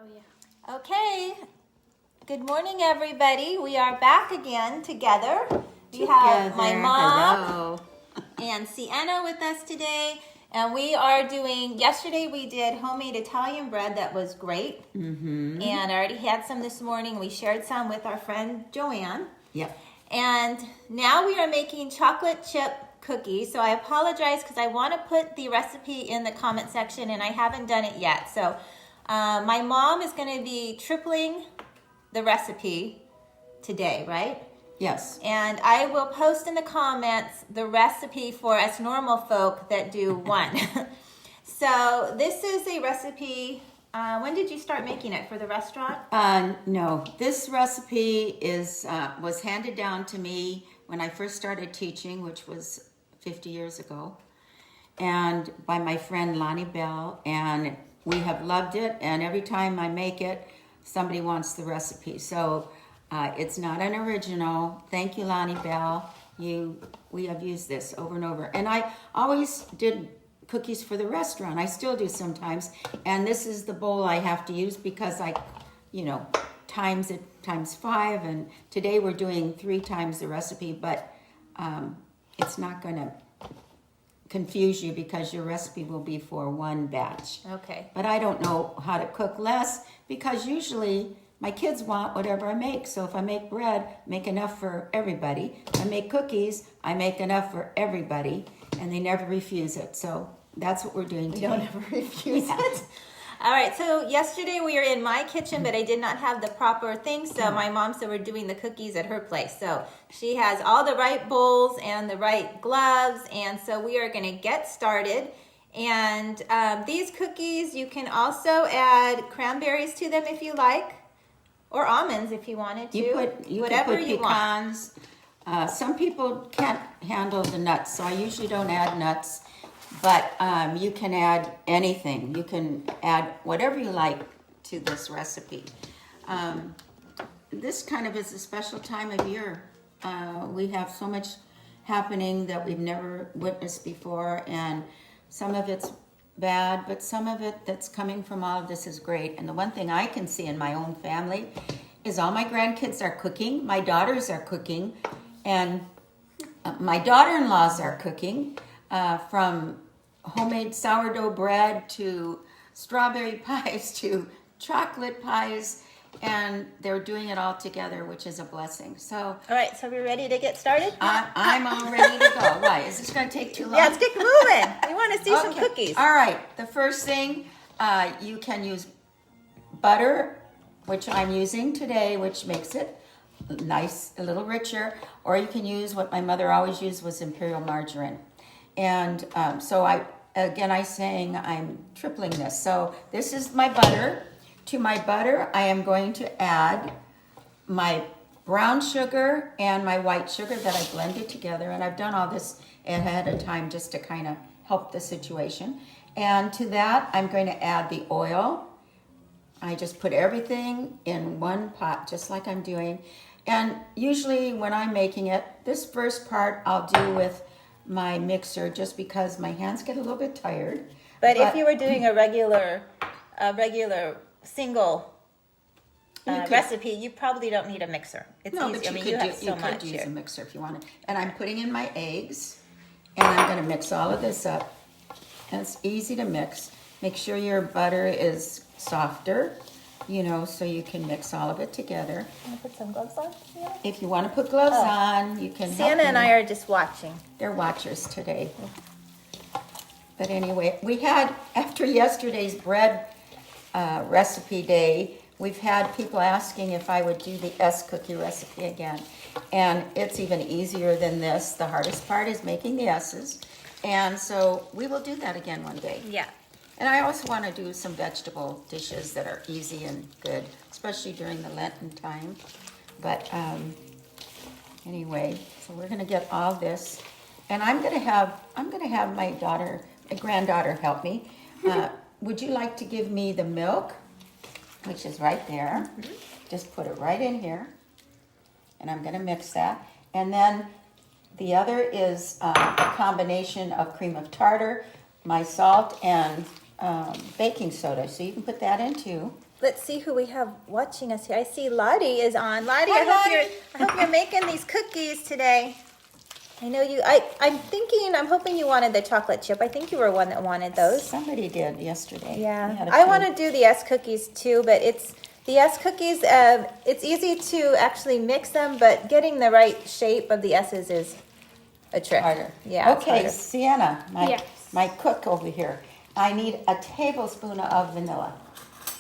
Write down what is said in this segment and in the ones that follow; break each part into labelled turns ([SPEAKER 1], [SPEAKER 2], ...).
[SPEAKER 1] Oh, yeah. Okay. Good morning, everybody. We are back again together. We have my mom
[SPEAKER 2] Hello.
[SPEAKER 1] and Sienna with us today. And we are doing, yesterday we did homemade Italian bread that was great.
[SPEAKER 2] Mm-hmm.
[SPEAKER 1] And I already had some this morning. We shared some with our friend Joanne.
[SPEAKER 2] Yep.
[SPEAKER 1] And now we are making chocolate chip cookies. So I apologize because I want to put the recipe in the comment section and I haven't done it yet. So my mom is going to be tripling the recipe today, right?
[SPEAKER 2] Yes.
[SPEAKER 1] And I will post in the comments the recipe for us normal folk that do one. So this is a recipe. When did you start making it for the restaurant?
[SPEAKER 2] No, this recipe was handed down to me when I first started teaching, which was 50 years ago, and by my friend Lonnie Bell, and we have loved it, and every time I make it, somebody wants the recipe. So it's not an original. Thank you, Lonnie Bell. We have used this over and over. And I always did cookies for the restaurant. I still do sometimes. And this is the bowl I have to use because times it times 5. And today we're doing 3 times the recipe, but it's not going to confuse you because your recipe will be for 1 batch.
[SPEAKER 1] Okay.
[SPEAKER 2] But I don't know how to cook less because usually my kids want whatever I make. So if I make bread, make enough for everybody. If I make cookies, I make enough for everybody, and they never refuse it. So that's what we're doing today.
[SPEAKER 1] We don't ever refuse it. All right, so yesterday we were in my kitchen, but I did not have the proper things. So my mom said we're doing the cookies at her place. So she has all the right bowls and the right gloves. And so we are going to get started. And these cookies, you can also add cranberries to them if you like, or almonds if you wanted to.
[SPEAKER 2] You
[SPEAKER 1] whatever
[SPEAKER 2] could put
[SPEAKER 1] you
[SPEAKER 2] pecans. Some people can't handle the nuts, so I usually don't add nuts. But you can add anything. You can add whatever you like to this recipe. This kind of is a special time of year. We have so much happening that we've never witnessed before, and some of it's bad, but some of it that's coming from all of this is great. And the one thing I can see in my own family is all my grandkids are cooking, my daughters are cooking, and my daughter-in-laws are cooking. From homemade sourdough bread to strawberry pies to chocolate pies, and they're doing it all together, which is a blessing. So,
[SPEAKER 1] all right, so we're ready to get started?
[SPEAKER 2] I'm all ready to go. Why? Is this going to take too long?
[SPEAKER 1] Yeah, let's get moving. We want to see some
[SPEAKER 2] Okay.
[SPEAKER 1] cookies.
[SPEAKER 2] All right. The first thing, you can use butter, which I'm using today, which makes it nice, a little richer, or you can use what my mother always used was imperial margarine. And so I'm tripling this. So this is my butter. To my butter, I am going to add my brown sugar and my white sugar that I blended together. And I've done all this ahead of time just to kind of help the situation. And to that, I'm going to add the oil. I just put everything in one pot, just like I'm doing. And usually when I'm making it, this first part I'll do with my mixer just because my hands get a little bit tired.
[SPEAKER 1] But if you were doing a regular single recipe, you probably don't need a mixer. It's
[SPEAKER 2] no,
[SPEAKER 1] easy.
[SPEAKER 2] but
[SPEAKER 1] I mean, you have so much
[SPEAKER 2] you could use
[SPEAKER 1] here.
[SPEAKER 2] a mixer if you wanted. And I'm putting in my eggs, and I'm going to mix all of this up. And it's easy to mix. Make sure your butter is softer, so you can mix all of it together.
[SPEAKER 1] Want to put some gloves on? Yeah.
[SPEAKER 2] If you want to put gloves on, you can.
[SPEAKER 1] Sienna and I are just watching.
[SPEAKER 2] They're watchers today. But anyway, we had, after yesterday's bread recipe day, we've had people asking if I would do the S cookie recipe again. And it's even easier than this. The hardest part is making the S's. And so we will do that again one day.
[SPEAKER 1] Yeah.
[SPEAKER 2] And I also want to do some vegetable dishes that are easy and good, especially during the Lenten time. But anyway, so we're going to get all this. And I'm going to have my granddaughter help me. Would you like to give me the milk, which is right there? Mm-hmm. Just put it right in here. And I'm going to mix that. And then the other is a combination of cream of tartar, my salt, and baking soda. So you can put that in too.
[SPEAKER 1] let's see who we have watching us here. I see Lottie is on. Lottie,
[SPEAKER 2] Hi,
[SPEAKER 1] I hope
[SPEAKER 2] Lottie.
[SPEAKER 1] I hope you're making these cookies today. I know you. I'm hoping you wanted the chocolate chip. I think you were one that wanted those.
[SPEAKER 2] Somebody did yesterday. We
[SPEAKER 1] Yeah,
[SPEAKER 2] had a
[SPEAKER 1] I
[SPEAKER 2] few.
[SPEAKER 1] want to do the S cookies too, but the S cookies. It's easy to actually mix them, but getting the right shape of the S's is a trick.
[SPEAKER 2] Harder.
[SPEAKER 1] Yeah. it's
[SPEAKER 2] Okay,
[SPEAKER 1] harder.
[SPEAKER 2] Sienna,
[SPEAKER 3] Yes.
[SPEAKER 2] my cook over here. I need a tablespoon of vanilla.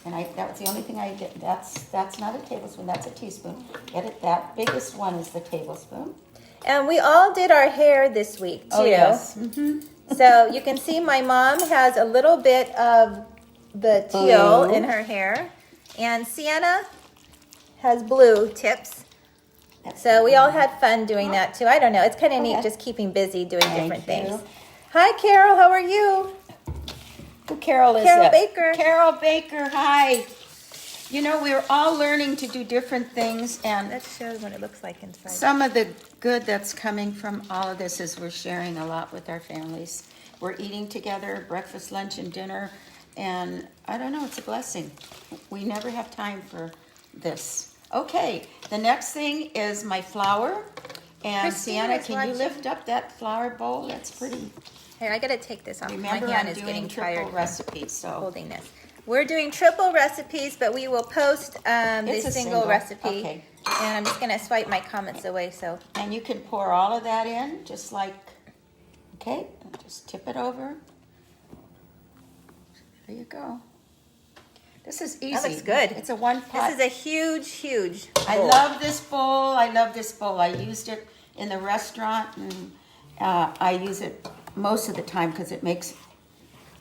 [SPEAKER 2] And that was the only thing I did. That's not a tablespoon, that's a teaspoon. Get it? That biggest one is the tablespoon.
[SPEAKER 1] And we all did our hair this week too.
[SPEAKER 2] Oh, yes. Mm-hmm.
[SPEAKER 1] So you can see my mom has a little bit of the teal
[SPEAKER 2] Blue.
[SPEAKER 1] in her hair, and Sienna has blue tips. So we all had fun doing that too. I don't know. It's kind of neat
[SPEAKER 2] Okay.
[SPEAKER 1] just keeping busy doing
[SPEAKER 2] Thank
[SPEAKER 1] different
[SPEAKER 2] you.
[SPEAKER 1] things. Hi, Carol. How are you?
[SPEAKER 2] Who Carol is
[SPEAKER 1] Carol
[SPEAKER 2] this?
[SPEAKER 1] Baker.
[SPEAKER 2] Carol Baker, hi. You know, we're all learning to do different things, and
[SPEAKER 1] That shows what it looks like inside.
[SPEAKER 2] some of the good that's coming from all of this is we're sharing a lot with our families. We're eating together, breakfast, lunch, and dinner, and I don't know, it's a blessing. We never have time for this. Okay, the next thing is my flour. And Sienna,
[SPEAKER 1] Christina's
[SPEAKER 2] can you
[SPEAKER 1] watching.
[SPEAKER 2] lift up that flour bowl? That's pretty.
[SPEAKER 1] Here, I gotta take this off.
[SPEAKER 2] Remember,
[SPEAKER 1] my hand
[SPEAKER 2] I'm
[SPEAKER 1] is
[SPEAKER 2] doing
[SPEAKER 1] getting
[SPEAKER 2] triple
[SPEAKER 1] tired from
[SPEAKER 2] recipes, so.
[SPEAKER 1] holding this. We're doing triple recipes, but we will post the
[SPEAKER 2] It's a
[SPEAKER 1] single
[SPEAKER 2] single.
[SPEAKER 1] recipe.
[SPEAKER 2] Okay.
[SPEAKER 1] And I'm just gonna swipe my comments away. So
[SPEAKER 2] And you can pour all of that in, just like, okay, just tip it over. There you go. This is easy.
[SPEAKER 1] looks good.
[SPEAKER 2] It's a one pot.
[SPEAKER 1] this is a huge
[SPEAKER 2] I
[SPEAKER 1] bowl.
[SPEAKER 2] love this bowl. I love this bowl. I used it in the restaurant, and I use it most of the time because it makes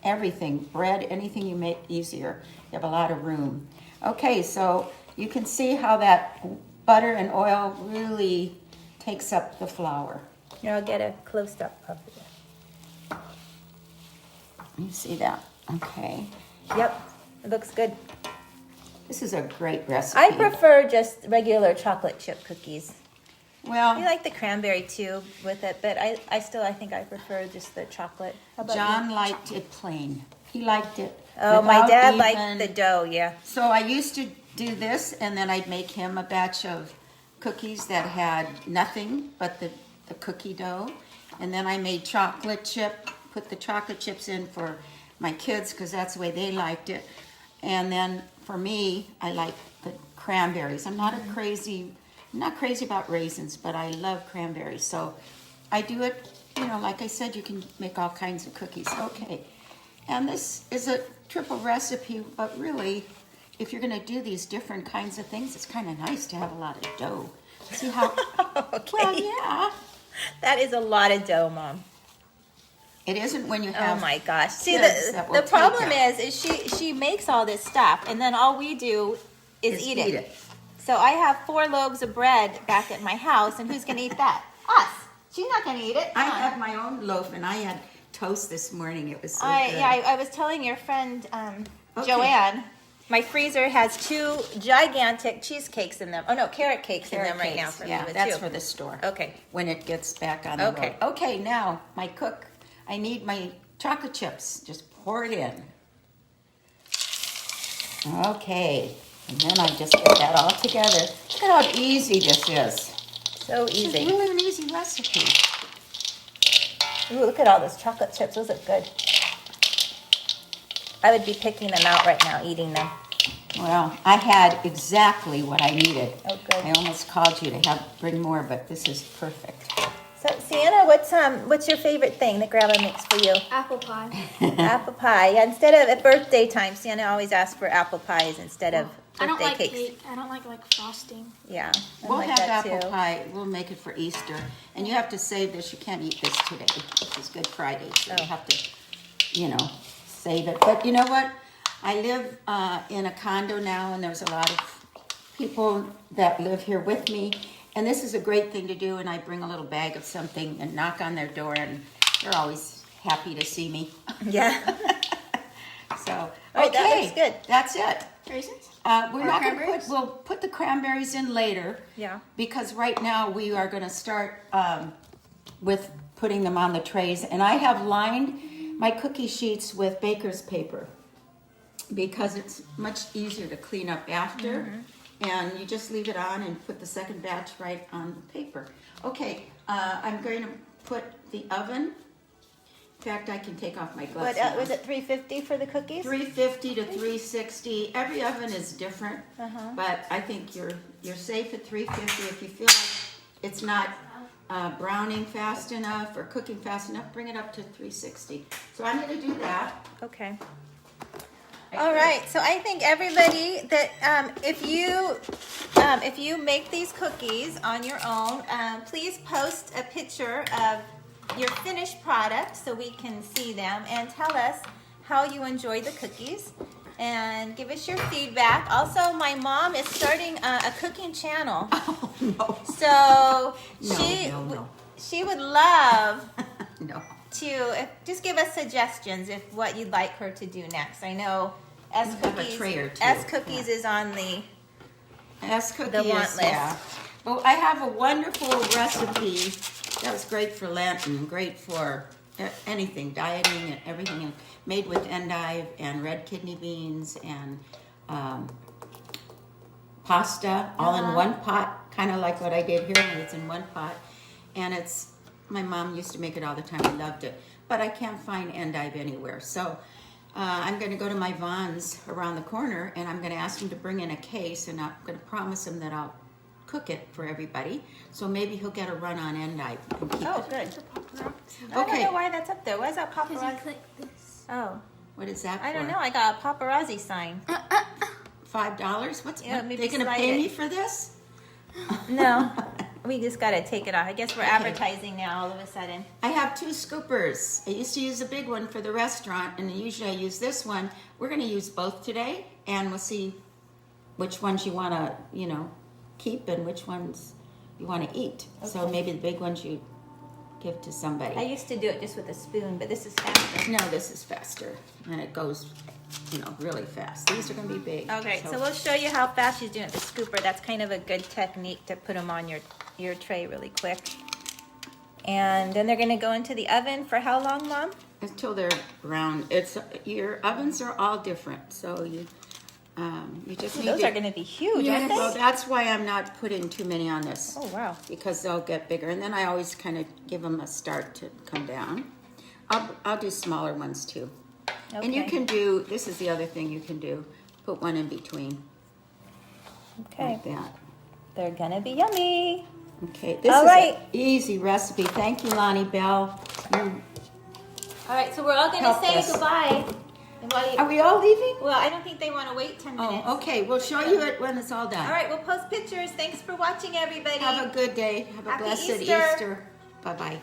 [SPEAKER 2] everything, bread, anything you make easier. You have a lot of room. Okay, so you can see how that butter and oil really takes up the flour.
[SPEAKER 1] Here, I'll get a close up of it.
[SPEAKER 2] You see that? Okay.
[SPEAKER 1] Yep, it looks good.
[SPEAKER 2] This is a great recipe.
[SPEAKER 1] I prefer just regular chocolate chip cookies.
[SPEAKER 2] Well,
[SPEAKER 1] I like the cranberry too with it, but I think I prefer just the chocolate. How about
[SPEAKER 2] John
[SPEAKER 1] you?
[SPEAKER 2] liked it plain. He liked it.
[SPEAKER 1] Oh, my
[SPEAKER 2] without
[SPEAKER 1] dad
[SPEAKER 2] even-
[SPEAKER 1] liked the dough. Yeah.
[SPEAKER 2] So I used to do this, and then I'd make him a batch of cookies that had nothing but the cookie dough. And then I made chocolate chip, put the chocolate chips in for my kids because that's the way they liked it. And then for me, I like the cranberries. I'm not crazy about raisins, but I love cranberries. So I do it, like I said, you can make all kinds of cookies. Okay. And this is a triple recipe, but really, if you're going to do these different kinds of things, it's kind of nice to have a lot of dough. See how?
[SPEAKER 1] Okay.
[SPEAKER 2] Well, yeah.
[SPEAKER 1] That is a lot of dough, Mom.
[SPEAKER 2] It isn't when you
[SPEAKER 1] Oh
[SPEAKER 2] have.
[SPEAKER 1] my gosh. See,
[SPEAKER 2] kids that will
[SPEAKER 1] the problem
[SPEAKER 2] take
[SPEAKER 1] is she makes all this stuff, and then all we do is
[SPEAKER 2] Is
[SPEAKER 1] eat
[SPEAKER 2] eat
[SPEAKER 1] it.
[SPEAKER 2] it.
[SPEAKER 1] So I have 4 loaves of bread back at my house, and who's going to eat that? Us. She's not going to eat it.
[SPEAKER 2] I
[SPEAKER 1] Come on.
[SPEAKER 2] have my own loaf, and I had toast this morning. It was so good.
[SPEAKER 1] I was telling your friend
[SPEAKER 2] Okay.
[SPEAKER 1] Joanne, my freezer has 2 gigantic cheesecakes in them. Oh no, carrot cakes in them right now
[SPEAKER 2] Cakes.
[SPEAKER 1] for
[SPEAKER 2] Yeah,
[SPEAKER 1] me with
[SPEAKER 2] that's
[SPEAKER 1] you.
[SPEAKER 2] for the store.
[SPEAKER 1] Okay.
[SPEAKER 2] When it gets back on the
[SPEAKER 1] Okay.
[SPEAKER 2] road. Okay, now my cook. I need my chocolate chips. Just pour it in. Okay, and then I just get that all together. Look at how easy this is.
[SPEAKER 1] So
[SPEAKER 2] It's
[SPEAKER 1] easy.
[SPEAKER 2] really an easy recipe.
[SPEAKER 1] Ooh, look at all those chocolate chips. Those look good. I would be picking them out right now, eating them.
[SPEAKER 2] Well, I had exactly what I needed.
[SPEAKER 1] Oh, good.
[SPEAKER 2] I almost called you to bring more, but this is perfect.
[SPEAKER 1] So, Sienna, what's your favorite thing that Grandma makes for you?
[SPEAKER 3] Apple pie.
[SPEAKER 1] Apple pie. Yeah, instead of at birthday time, Sienna always asks for apple pies instead of
[SPEAKER 3] I don't
[SPEAKER 1] birthday
[SPEAKER 3] like
[SPEAKER 1] cakes.
[SPEAKER 3] cake. I don't like frosting.
[SPEAKER 1] Yeah, I
[SPEAKER 2] We'll
[SPEAKER 1] like
[SPEAKER 2] have
[SPEAKER 1] that
[SPEAKER 2] apple
[SPEAKER 1] too.
[SPEAKER 2] pie. We'll make it for Easter. And you have to save this. You can't eat this today. This is Good Friday. So
[SPEAKER 1] Oh.
[SPEAKER 2] you have to, save it. But you know what? I live in a condo now, and there's a lot of people that live here with me. And this is a great thing to do. And I bring a little bag of something and knock on their door, and they're always happy to see me.
[SPEAKER 1] Yeah.
[SPEAKER 2] So,
[SPEAKER 1] All right, that
[SPEAKER 2] okay.
[SPEAKER 1] looks good.
[SPEAKER 2] That's it.
[SPEAKER 3] Raisins?
[SPEAKER 2] We're
[SPEAKER 3] Or
[SPEAKER 2] not going to
[SPEAKER 3] cranberries?
[SPEAKER 2] we'll put the cranberries in later.
[SPEAKER 1] Yeah.
[SPEAKER 2] Because right now we are going to start with putting them on the trays. And I have lined my cookie sheets with baker's paper. because it's much easier to clean up after. And you just leave it on and put the second batch right on the paper. Okay, I'm going to put the oven. In fact, I can take off my gloves.
[SPEAKER 1] What was it, 350 for the cookies?
[SPEAKER 2] 350 to 360. Every oven is different, but I think you're safe at 350. If you feel like it's not browning fast enough or cooking fast enough, bring it up to 360. So I'm going to do that.
[SPEAKER 1] Okay. All right, so I think everybody that if you make these cookies on your own, please post a picture of your finished product so we can see them, and tell us how you enjoy the cookies and give us your feedback. Also, my mom is starting a cooking channel.
[SPEAKER 2] Oh, no.
[SPEAKER 1] So
[SPEAKER 2] No.
[SPEAKER 1] she would love
[SPEAKER 2] No.
[SPEAKER 1] to just give us suggestions if what you'd like her to do next. I know S
[SPEAKER 2] You have a
[SPEAKER 1] Cookies,
[SPEAKER 2] tray or two.
[SPEAKER 1] S Cookies is on the
[SPEAKER 2] S-Cookies,
[SPEAKER 1] the want list.
[SPEAKER 2] yeah. Well, I have a wonderful recipe that was great for Lenten, great for anything, dieting and everything, made with endive and red kidney beans and pasta, all in one pot, kind of like what I did here, and it's in one pot. And my mom used to make it all the time, I loved it. But I can't find endive anywhere, so I'm going to go to my Vons around the corner, and I'm going to ask him to bring in a case, and I'm going to promise him that I'll cook it for everybody. So maybe he'll get a run on endive and keep
[SPEAKER 1] Oh,
[SPEAKER 2] it.
[SPEAKER 1] good. I don't
[SPEAKER 2] Okay.
[SPEAKER 1] know why that's up there. Why is that
[SPEAKER 3] Because you
[SPEAKER 1] paparazzi?
[SPEAKER 3] click this.
[SPEAKER 1] Oh,
[SPEAKER 2] What is that for?
[SPEAKER 1] I don't know. I got a paparazzi sign.
[SPEAKER 2] $5? What's
[SPEAKER 1] Yeah, maybe
[SPEAKER 2] they going to
[SPEAKER 1] slide
[SPEAKER 2] pay
[SPEAKER 1] it.
[SPEAKER 2] me for this?
[SPEAKER 1] No, we just got to take it off. I guess we're advertising now all of a sudden.
[SPEAKER 2] I have 2 scoopers. I used to use a big one for the restaurant, and usually I use this one. We're going to use both today, and we'll see which ones you want to, keep and which ones you want to eat. So
[SPEAKER 1] Okay.
[SPEAKER 2] maybe the big ones you give to somebody.
[SPEAKER 1] I used to do it just with a spoon, but this is faster.
[SPEAKER 2] No, this is faster, and it goes, really fast. These are going to be big.
[SPEAKER 1] Okay, so we'll show you how fast she's doing it. The scooper, that's kind of a good technique to put them on your tray really quick. And then they're going to go into the oven for how long, Mom?
[SPEAKER 2] Until they're brown. Your ovens are all different, so you just need
[SPEAKER 1] Those
[SPEAKER 2] to.
[SPEAKER 1] are going to be huge, aren't they?
[SPEAKER 2] Well, that's why I'm not putting too many on this.
[SPEAKER 1] Oh, wow.
[SPEAKER 2] Because they'll get bigger, and then I always kind of give them a start to come down. I'll do smaller ones too.
[SPEAKER 1] Okay.
[SPEAKER 2] And you can do. This is the other thing you can do. Put one in between,
[SPEAKER 1] Okay,
[SPEAKER 2] like that.
[SPEAKER 1] they're going to be yummy.
[SPEAKER 2] Okay. This
[SPEAKER 1] All
[SPEAKER 2] is
[SPEAKER 1] right.
[SPEAKER 2] an easy recipe. Thank you, Lonnie Bell.
[SPEAKER 1] All right, so we're all going to
[SPEAKER 2] Help
[SPEAKER 1] say
[SPEAKER 2] us.
[SPEAKER 1] goodbye.
[SPEAKER 2] Are we all leaving?
[SPEAKER 1] Well, I don't think they want to wait 10 minutes.
[SPEAKER 2] Oh, okay. We'll show you it when it's all done.
[SPEAKER 1] All right, we'll post pictures. Thanks for watching, everybody.
[SPEAKER 2] Have a good day. Have a
[SPEAKER 1] Happy
[SPEAKER 2] blessed
[SPEAKER 1] Easter.
[SPEAKER 2] Easter. Bye-bye.